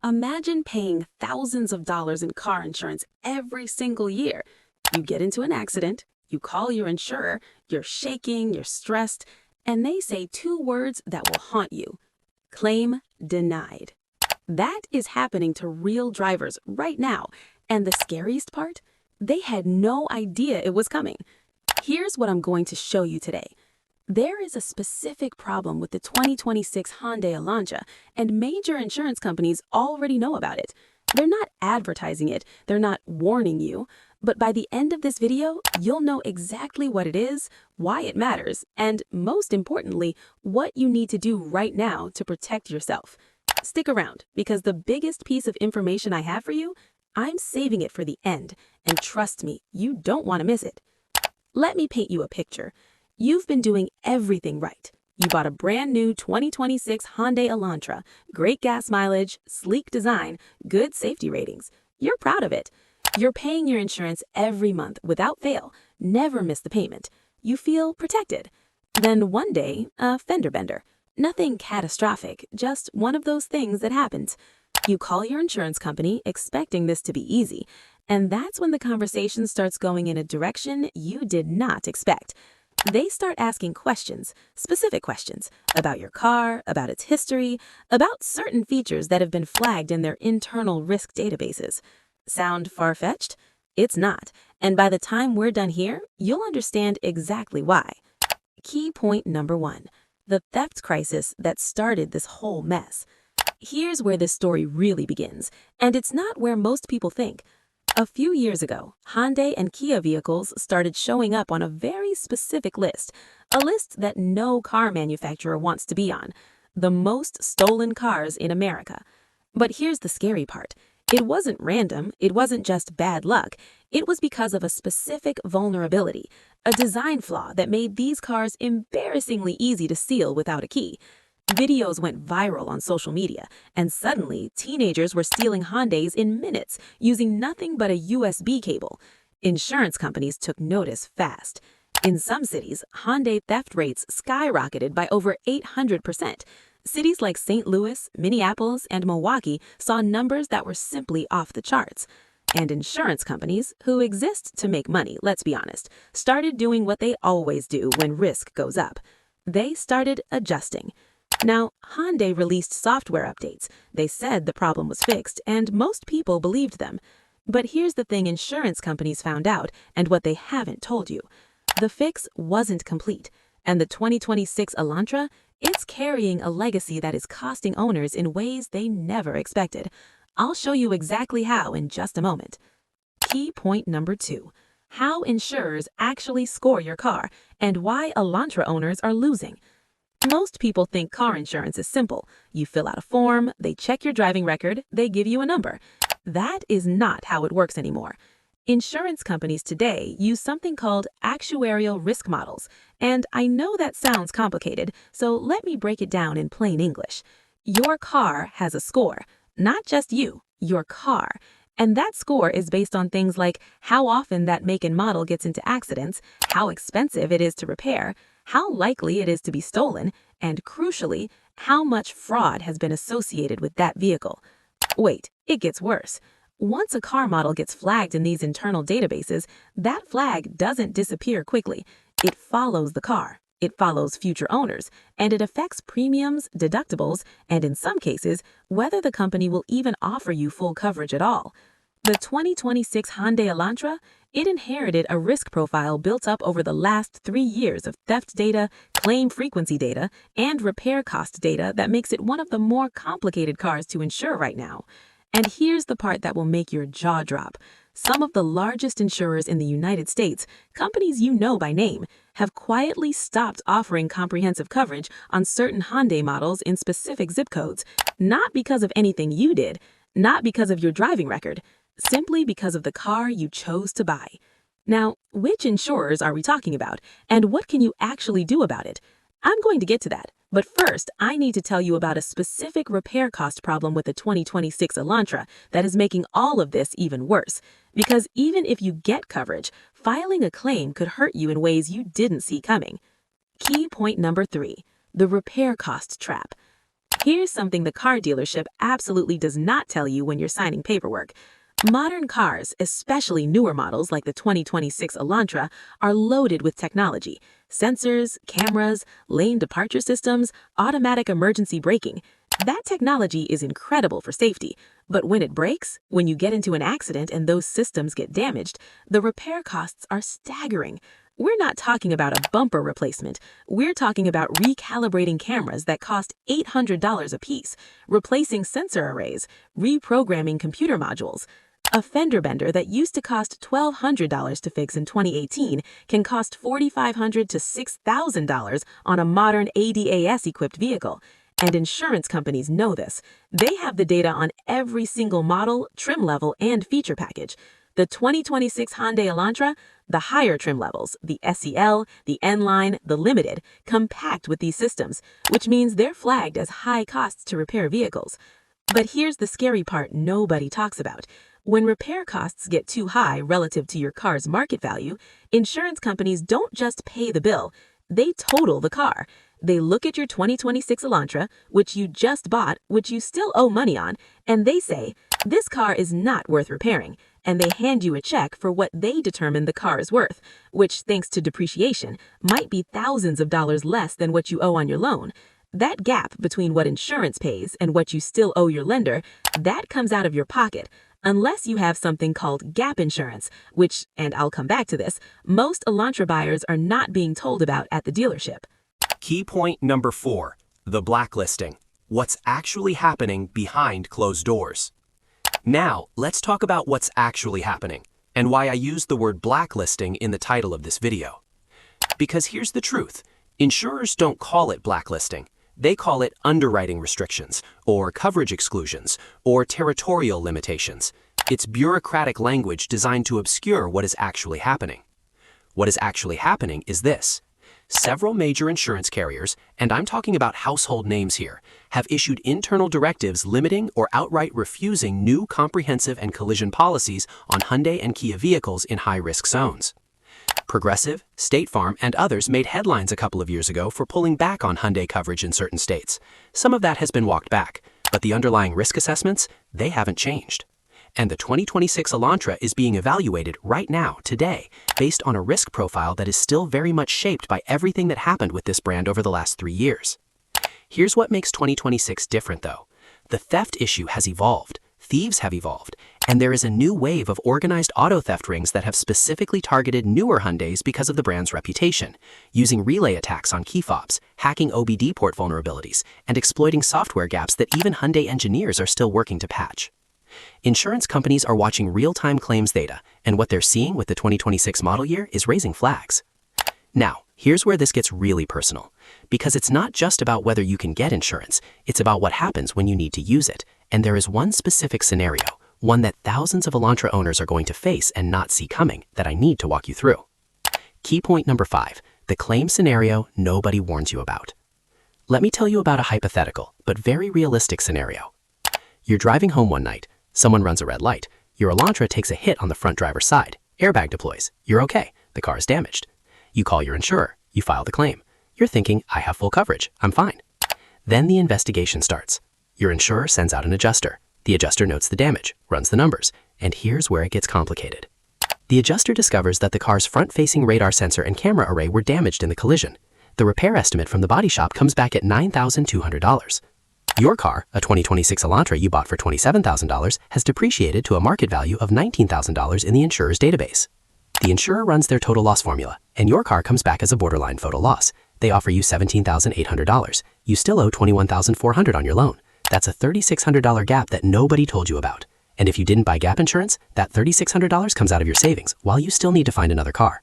Imagine paying thousands of dollars in car insurance every single year. You get into an accident, you call your insurer, you're shaking, you're stressed, and they say two words that will haunt you. Claim denied. That is happening to real drivers right now, and the scariest part? They had no idea it was coming. Here's what I'm going to show you today. There is a specific problem with the 2026 Hyundai Elantra, and major insurance companies already know about it. They're not advertising it, they're not warning you, but by the end of this video, you'll know exactly what it is, why it matters, and most importantly, what you need to do right now to protect yourself. Stick around, because the biggest piece of information I have for you, I'm saving it for the end, and trust me, you don't want to miss it. Let me paint you a picture. You've been doing everything right. You bought a brand new 2026 Hyundai Elantra, great gas mileage, sleek design, good safety ratings. You're proud of it. You're paying your insurance every month without fail, never miss the payment. You feel protected. Then one day, a fender bender. Nothing catastrophic, just one of those things that happens. You call your insurance company expecting this to be easy, and that's when the conversation starts going in a direction you did not expect. They start asking questions, specific questions, about your car, about its history, about certain features that have been flagged in their internal risk databases. Sound far-fetched? It's not, and by the time we're done here, you'll understand exactly why. Key point number 1, the theft crisis that started this whole mess. Here's where this story really begins, and it's not where most people think. A few years ago, Hyundai and Kia vehicles started showing up on a very specific list, a list that no car manufacturer wants to be on, the most stolen cars in America. But here's the scary part. It wasn't random, it wasn't just bad luck, it was because of a specific vulnerability, a design flaw that made these cars embarrassingly easy to steal without a key. Videos went viral on social media, and suddenly teenagers were stealing Hyundais in minutes using nothing but a USB cable. Insurance companies took notice fast. In some cities, Hyundai theft rates skyrocketed by over 800%. Cities like St. Louis, Minneapolis, and Milwaukee saw numbers that were simply off the charts. And insurance companies, who exist to make money, let's be honest, started doing what they always do when risk goes up. They started adjusting. Now, Hyundai released software updates. They said the problem was fixed, and most people believed them. But here's the thing insurance companies found out, and what they haven't told you. The fix wasn't complete, and the 2026 Elantra, it's carrying a legacy that is costing owners in ways they never expected. I'll show you exactly how in just a moment. Key point number 2, how insurers actually score your car, and why Elantra owners are losing. Most people think car insurance is simple. You fill out a form, they check your driving record, they give you a number. That is not how it works anymore. Insurance companies today use something called actuarial risk models, and I know that sounds complicated, so let me break it down in plain English. Your car has a score, not just you, your car. And that score is based on things like how often that make and model gets into accidents, how expensive it is to repair, how likely it is to be stolen, and crucially, how much fraud has been associated with that vehicle. Wait, it gets worse. Once a car model gets flagged in these internal databases, that flag doesn't disappear quickly. It follows the car, it follows future owners, and it affects premiums, deductibles, and in some cases, whether the company will even offer you full coverage at all. The 2026 Hyundai Elantra, it inherited a risk profile built up over the last 3 years of theft data, claim frequency data, and repair cost data that makes it one of the more complicated cars to insure right now. And here's the part that will make your jaw drop. Some of the largest insurers in the United States, companies you know by name, have quietly stopped offering comprehensive coverage on certain Hyundai models in specific zip codes, not because of anything you did, not because of your driving record, simply because of the car you chose to buy. Now, which insurers are we talking about, and what can you actually do about it? I'm going to get to that, but first, I need to tell you about a specific repair cost problem with the 2026 Elantra that is making all of this even worse. Because even if you get coverage, filing a claim could hurt you in ways you didn't see coming. Key point number 3, the repair cost trap. Here's something the car dealership absolutely does not tell you when you're signing paperwork. Modern cars, especially newer models like the 2026 Elantra, are loaded with technology. Sensors, cameras, lane departure systems, automatic emergency braking. That technology is incredible for safety, but when it breaks, when you get into an accident and those systems get damaged, the repair costs are staggering. We're not talking about a bumper replacement. We're talking about recalibrating cameras that cost $800 a piece, replacing sensor arrays, reprogramming computer modules. A fender bender that used to cost $1,200 to fix in 2018 can cost $4,500 to $6,000 on a modern ADAS-equipped vehicle. And insurance companies know this. They have the data on every single model, trim level, and feature package. The 2026 Hyundai Elantra, the higher trim levels, the SEL, the N-Line, the Limited, come packed with these systems, which means they're flagged as high costs to repair vehicles. But here's the scary part nobody talks about. When repair costs get too high relative to your car's market value, insurance companies don't just pay the bill, they total the car. They look at your 2026 Elantra, which you just bought, which you still owe money on, and they say, this car is not worth repairing, and they hand you a check for what they determine the car is worth, which, thanks to depreciation, might be thousands of dollars less than what you owe on your loan. That gap between what insurance pays and what you still owe your lender, that comes out of your pocket, unless you have something called gap insurance, which, and I'll come back to this, most Elantra buyers are not being told about at the dealership. Key point number 4, the blacklisting. What's actually happening behind closed doors. Now, let's talk about what's actually happening and why I used the word blacklisting in the title of this video. Because here's the truth. Insurers don't call it blacklisting. They call it underwriting restrictions, or coverage exclusions, or territorial limitations. It's bureaucratic language designed to obscure what is actually happening. What is actually happening is this. Several major insurance carriers, and I'm talking about household names here, have issued internal directives limiting or outright refusing new comprehensive and collision policies on Hyundai and Kia vehicles in high-risk zones. Progressive, State Farm, and others made headlines a couple of years ago for pulling back on Hyundai coverage in certain states. Some of that has been walked back, but the underlying risk assessments, they haven't changed. And the 2026 Elantra is being evaluated right now, today, based on a risk profile that is still very much shaped by everything that happened with this brand over the last 3 years. Here's what makes 2026 different, though. The theft issue has evolved, thieves have evolved, and there is a new wave of organized auto theft rings that have specifically targeted newer Hyundais because of the brand's reputation, using relay attacks on key fobs, hacking OBD port vulnerabilities, and exploiting software gaps that even Hyundai engineers are still working to patch. Insurance companies are watching real-time claims data, and what they're seeing with the 2026 model year is raising flags. Now, here's where this gets really personal, because it's not just about whether you can get insurance, it's about what happens when you need to use it, and there is one specific scenario, one that thousands of Elantra owners are going to face and not see coming, that I need to walk you through. Key point number 5, the claim scenario nobody warns you about. Let me tell you about a hypothetical, but very realistic scenario. You're driving home one night, someone runs a red light, your Elantra takes a hit on the front driver's side, airbag deploys, you're okay, the car is damaged. You call your insurer, you file the claim. You're thinking, I have full coverage, I'm fine. Then the investigation starts. Your insurer sends out an adjuster. The adjuster notes the damage, runs the numbers, and here's where it gets complicated. The adjuster discovers that the car's front-facing radar sensor and camera array were damaged in the collision. The repair estimate from the body shop comes back at $9,200. Your car, a 2026 Elantra you bought for $27,000, has depreciated to a market value of $19,000 in the insurer's database. The insurer runs their total loss formula, and your car comes back as a borderline total loss. They offer you $17,800. You still owe $21,400 on your loan. That's a $3,600 gap that nobody told you about. And if you didn't buy gap insurance, that $3,600 comes out of your savings while you still need to find another car.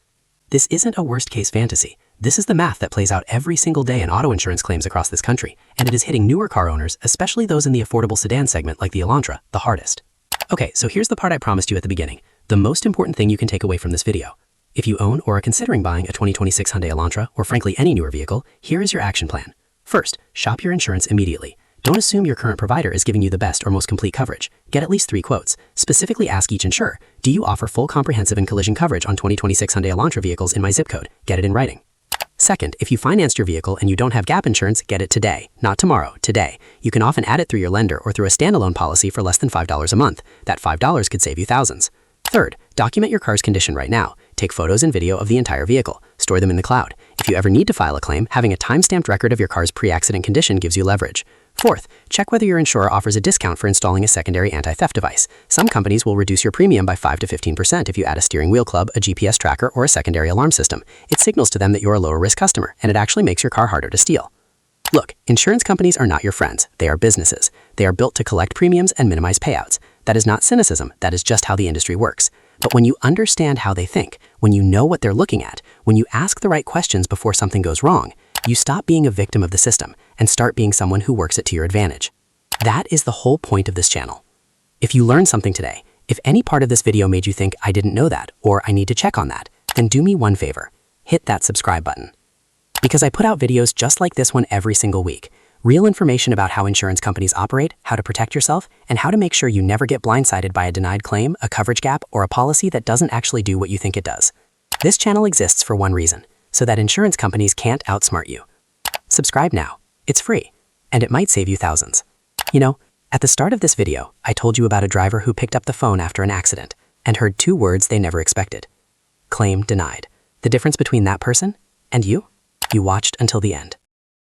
This isn't a worst-case fantasy. This is the math that plays out every single day in auto insurance claims across this country, and it is hitting newer car owners, especially those in the affordable sedan segment like the Elantra, the hardest. Okay, so here's the part I promised you at the beginning, the most important thing you can take away from this video. If you own or are considering buying a 2026 Hyundai Elantra, or frankly any newer vehicle, here is your action plan. First, shop your insurance immediately. Don't assume your current provider is giving you the best or most complete coverage. Get at least 3 quotes. Specifically ask each insurer, do you offer full comprehensive and collision coverage on 2026 Hyundai Elantra vehicles in my zip code? Get it in writing. Second, if you financed your vehicle and you don't have gap insurance, get it today, not tomorrow, today. You can often add it through your lender or through a standalone policy for less than $5 a month. That $5 could save you thousands. Third, document your car's condition right now. Take photos and video of the entire vehicle. Store them in the cloud. If you ever need to file a claim, having a time-stamped record of your car's pre-accident condition gives you leverage. Fourth, check whether your insurer offers a discount for installing a secondary anti-theft device. Some companies will reduce your premium by 5 to 15% if you add a steering wheel club, a GPS tracker, or a secondary alarm system. It signals to them that you're a lower-risk customer, and it actually makes your car harder to steal. Look, insurance companies are not your friends. They are businesses. They are built to collect premiums and minimize payouts. That is not cynicism. That is just how the industry works. But when you understand how they think, when you know what they're looking at, when you ask the right questions before something goes wrong, you stop being a victim of the system and start being someone who works it to your advantage. That is the whole point of this channel. If you learned something today, if any part of this video made you think I didn't know that or I need to check on that, then do me one favor, hit that subscribe button. Because I put out videos just like this one every single week. Real information about how insurance companies operate, how to protect yourself, and how to make sure you never get blindsided by a denied claim, a coverage gap, or a policy that doesn't actually do what you think it does. This channel exists for one reason, so that insurance companies can't outsmart you. Subscribe now. It's free, and it might save you thousands. You know, at the start of this video, I told you about a driver who picked up the phone after an accident and heard 2 words they never expected. Claim denied. The difference between that person and you watched until the end.